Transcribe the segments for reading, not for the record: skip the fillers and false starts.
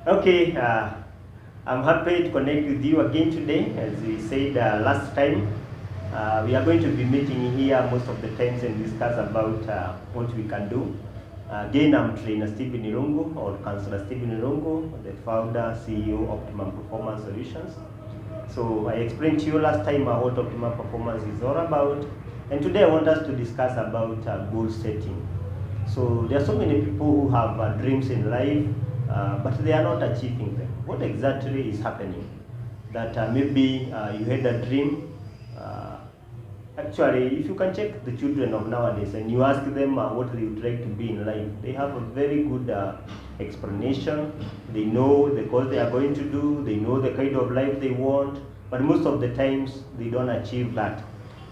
Okay, I'm happy to connect with you again today. As we said last time, we are going to be meeting here most of the times and discuss about what we can do. Again, I'm trainer Stephen Irungu, or Councillor Stephen Irungu, the founder, CEO, Optimum Performance Solutions. So I explained to you last time what Optimum Performance is all about, and today I want us to discuss about goal setting. So there are so many people who have dreams in life, but they are not achieving them. What exactly is happening? That maybe you had a dream. Actually, if you can check the children of nowadays and you ask them what they would like to be in life, they have a very good explanation. They know the course they are going to do, they know the kind of life they want, but most of the times they don't achieve that.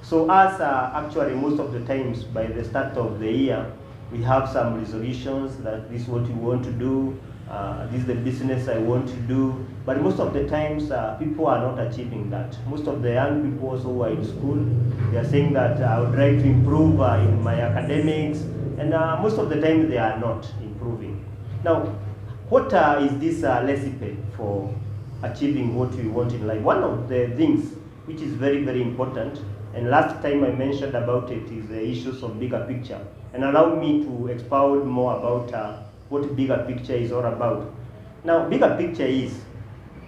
So us, actually most of the times by the start of the year, we have some resolutions that this is what we want to do, this is the business I want to do, but most of the times people are not achieving that. Most of the young people also who are in school, they are saying that I would like to improve in my academics, and most of the time they are not improving. Now, what is this recipe for achieving what we want in life? One of the things which is very, very important, and last time I mentioned about it, is the issues of bigger picture. And allow me to expound more about what bigger picture is all about. Now, bigger picture is,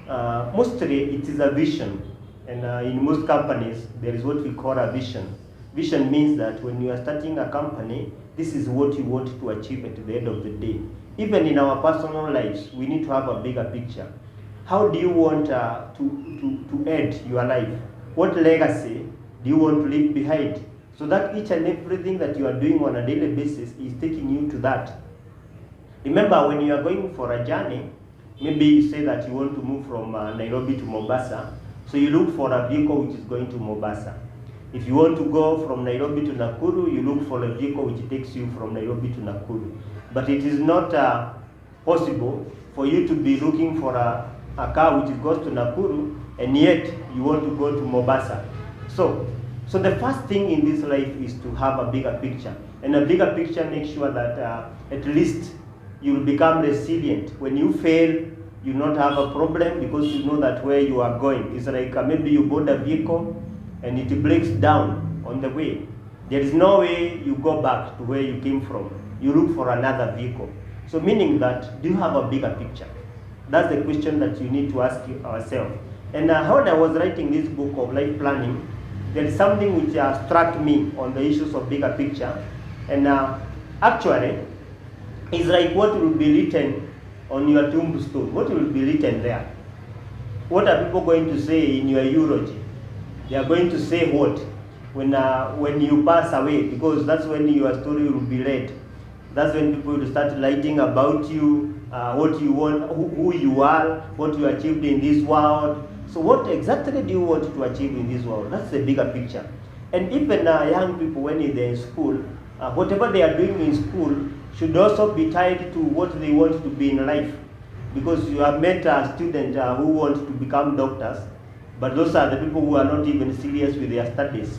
mostly it is a vision. And in most companies, there is what we call a vision. Vision means that when you are starting a company, this is what you want to achieve at the end of the day. Even in our personal lives, we need to have a bigger picture. How do you want to end your life? What legacy do you want to leave behind? So that each and everything that you are doing on a daily basis is taking you to that. Remember, when you are going for a journey, maybe you say that you want to move from Nairobi to Mombasa, so you look for a vehicle which is going to Mombasa. If you want to go from Nairobi to Nakuru, you look for a vehicle which takes you from Nairobi to Nakuru. But it is not possible for you to be looking for a car which goes to Nakuru, and yet you want to go to Mombasa. So the first thing in this life is to have a bigger picture. And a bigger picture makes sure that at least you will become resilient. When you fail, you not have a problem because you know that where you are going. It's like maybe you bought a vehicle and it breaks down on the way. There is no way you go back to where you came from. You look for another vehicle. So meaning that, do you have a bigger picture? That's the question that you need to ask yourself. And when I was writing this book of life planning, there is something which struck me on the issues of bigger picture. And actually, it's like what will be written on your tombstone. What will be written there? What are people going to say in your eulogy? They are going to say what? When you pass away, because that's when your story will be read. That's when people will start writing about you, what you want, who you are, what you achieved in this world. So what exactly do you want to achieve in this world? That's the bigger picture. And even young people, when they're in school, whatever they are doing in school should also be tied to what they want to be in life. Because you have met students who want to become doctors, but those are the people who are not even serious with their studies.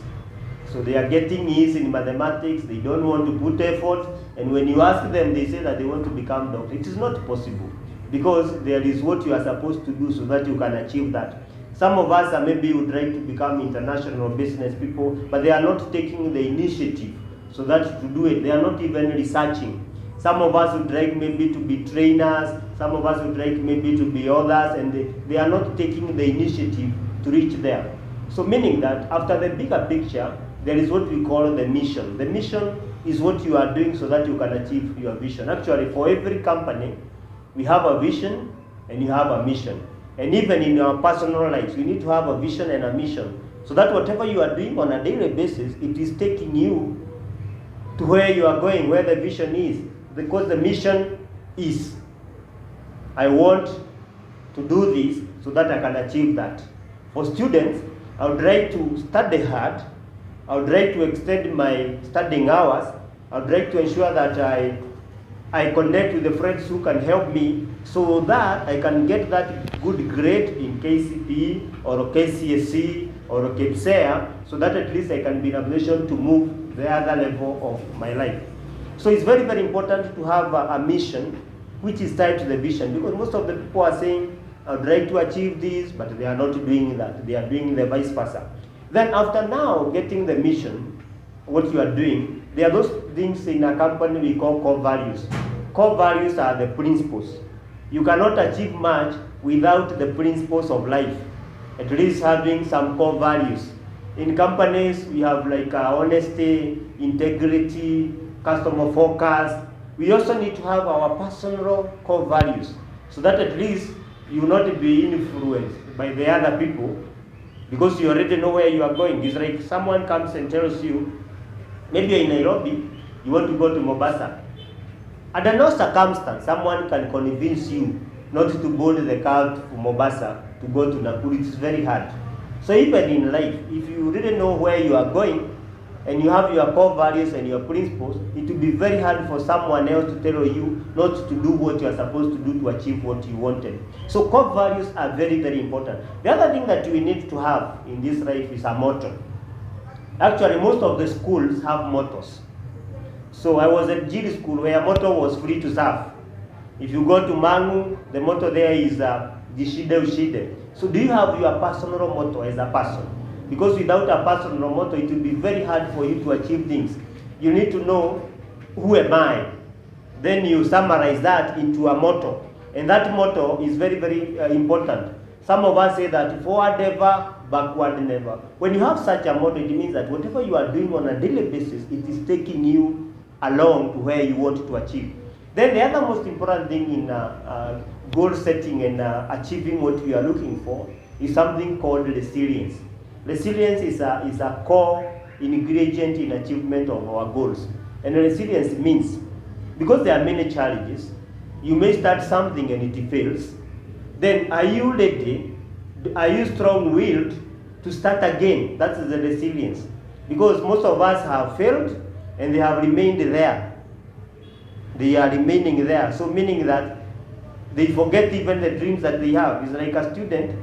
So they are getting E's in mathematics, they don't want to put effort, and when you ask them, they say that they want to become doctor. It is not possible, because there is what you are supposed to do so that you can achieve that. Some of us maybe would like to become international business people, but they are not taking the initiative so that to do it. They are not even researching. Some of us would like maybe to be trainers, some of us would like maybe to be others, and they are not taking the initiative to reach there. So meaning that after the bigger picture, there is what we call the mission. The mission is what you are doing so that you can achieve your vision. Actually, for every company, we have a vision and you have a mission. And even in your personal lives, you need to have a vision and a mission, so that whatever you are doing on a daily basis, it is taking you to where you are going, where the vision is. Because the mission is, I want to do this so that I can achieve that. For students, I would like to study hard, I would like to extend my studying hours, I would like to ensure that I connect with the friends who can help me so that I can get that good grade in KCPE or KCSE or KPSEA, so that at least I can be in a position to move the other level of my life. So it's very, very important to have a mission which is tied to the vision. Because most of the people are saying, I would like to achieve this, but they are not doing that. They are doing the vice versa. Then after now getting the mission, what you are doing, there are those things in a company we call core values. Core values are the principles. You cannot achieve much without the principles of life. At least having some core values. In companies, we have like honesty, integrity, customer focus. We also need to have our personal core values, so that at least you will not be influenced by the other people, because you already know where you are going. It's like someone comes and tells you, maybe you're in Nairobi, you want to go to Mombasa. Under no circumstance, someone can convince you not to board the car to Mombasa to go to Nakuru. It's very hard. So even in life, if you really know where you are going, and you have your core values and your principles, it will be very hard for someone else to tell you not to do what you are supposed to do to achieve what you wanted. So core values are very, very important. The other thing that we need to have in this life is a motto. Actually, most of the schools have mottos. So I was at Jiri school where motto was free to serve. If you go to Mangu, the motto there is Jishide Ushide. So do you have your personal motto as a person? Because without a personal motto, it will be very hard for you to achieve things. You need to know, who am I? Then you summarize that into a motto. And that motto is very, very important. Some of us say that forward ever, backward never. When you have such a motto, it means that whatever you are doing on a daily basis, it is taking you along to where you want to achieve. Then the other most important thing in goal setting and achieving what we are looking for is something called resilience. Resilience is a core ingredient in achievement of our goals. And resilience means, because there are many challenges, you may start something and it fails. Then are you ready? Are you strong-willed to start again? That's the resilience. Because most of us have failed and they have remained there. They are remaining there. So meaning that they forget even the dreams that they have. It's like a student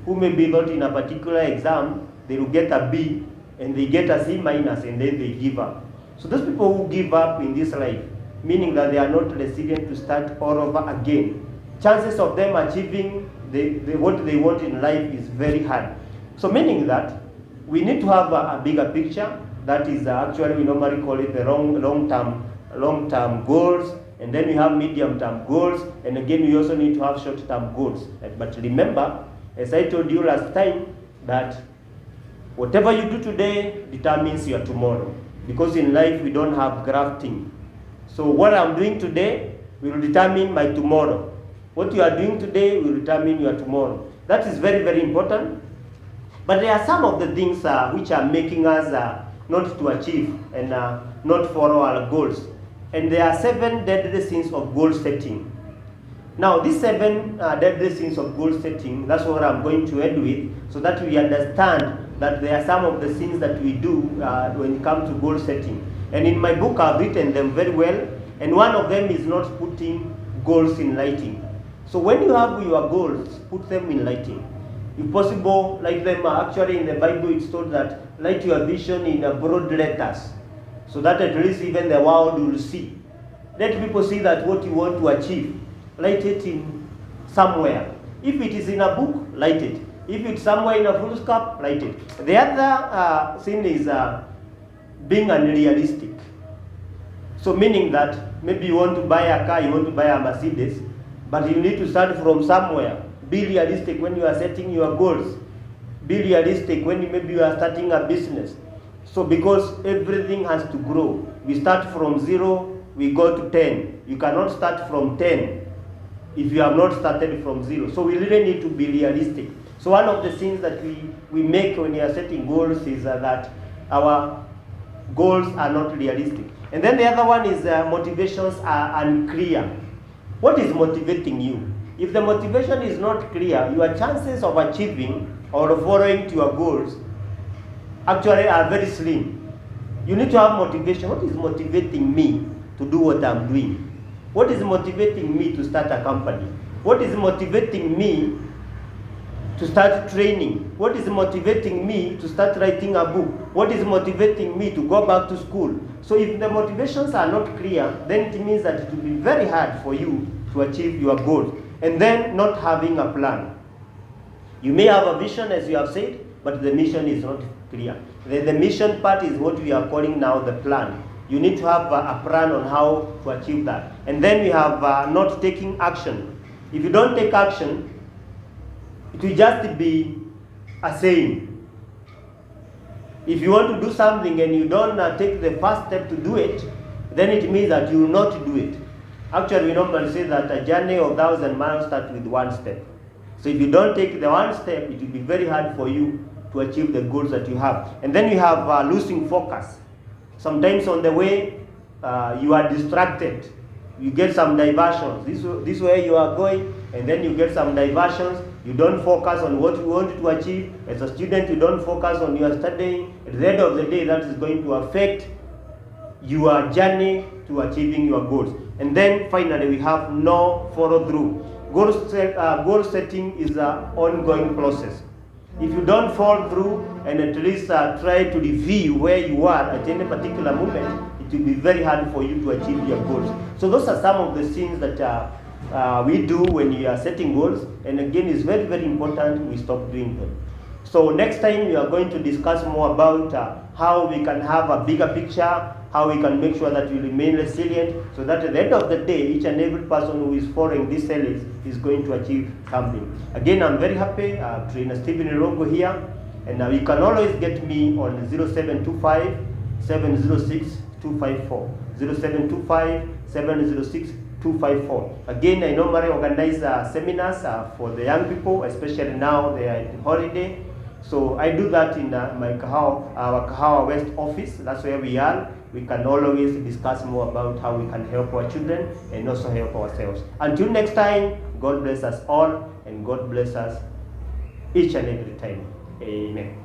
who may be not in a particular exam, they will get a B and they get a C minus and then they give up. So those people who give up in this life, meaning that they are not resilient to start all over again, chances of them achieving what they want in life is very hard. So meaning that we need to have a bigger picture. That is actually, we normally call it the long-term goals, and then we have medium-term goals, and again we also need to have short-term goals. But remember, as I told you last time, that whatever you do today determines your tomorrow. Because in life we don't have grafting. So what I'm doing today will determine my tomorrow. What you are doing today will determine your tomorrow. That is very, very important. But there are some of the things which are making us not to achieve and not follow our goals. And there are 7 deadly sins of goal setting. Now, these 7 deadly sins of goal setting, that's what I'm going to end with, so that we understand that there are some of the sins that we do when it comes to goal setting. And in my book, I've written them very well, and one of them is not putting goals in writing. So when you have your goals, put them in writing. If possible, like them actually in the Bible, it's told that write your vision in broad letters, so that at least even the world will see. Let people see that what you want to achieve. Write it in somewhere. If it is in a book, write it. If it's somewhere in a foolscap, write it. The other thing is being unrealistic. So meaning that maybe you want to buy a car, you want to buy a Mercedes, but you need to start from somewhere. Be realistic when you are setting your goals. Be realistic when maybe you are starting a business. So because everything has to grow. We start from 0, we go to 10. You cannot start from 10 if you have not started from 0. So we really need to be realistic. So one of the things that we make when we are setting goals is that our goals are not realistic. And then the other one is motivations are unclear. What is motivating you? If the motivation is not clear, your chances of achieving or following to your goals actually are very slim. You need to have motivation. What is motivating me to do what I'm doing? What is motivating me to start a company? What is motivating me to start training? What is motivating me to start writing a book? What is motivating me to go back to school? So if the motivations are not clear, then it means that it will be very hard for you to achieve your goals. And then not having a plan. You may have a vision, as you have said, but the mission is not clear. The mission part is what we are calling now the plan. You need to have a plan on how to achieve that. And then we have not taking action. If you don't take action, it will just be a saying. If you want to do something and you don't take the first step to do it, then it means that you will not do it. Actually, we normally say that a journey of 1,000 miles starts with one step. So if you don't take the one step, it will be very hard for you to achieve the goals that you have. And then you have losing focus. Sometimes on the way, you are distracted. You get some diversions. This way you are going, and then you get some diversions. You don't focus on what you want to achieve. As a student, you don't focus on your studying. At the end of the day, that is going to affect your journey to achieving your goals. And then finally, we have no follow through. Goal setting is an ongoing process. If you don't follow through and at least try to review where you are at any particular moment, it will be very hard for you to achieve your goals. So those are some of the things that we do when you are setting goals. And again, it's very, very important we stop doing them. So next time we are going to discuss more about how we can have a bigger picture, how we can make sure that we remain resilient, so that at the end of the day, each and every person who is following this series is going to achieve something. Again, I'm very happy, Trainer Stephen Irungu here, and you can always get me on 0725 706 254, 0725 706 254. Again, I normally organize seminars for the young people, especially now they are in holiday. So I do that in our Kahawa West office. That's where we are. We can always discuss more about how we can help our children and also help ourselves. Until next time, God bless us all and God bless us each and every time. Amen.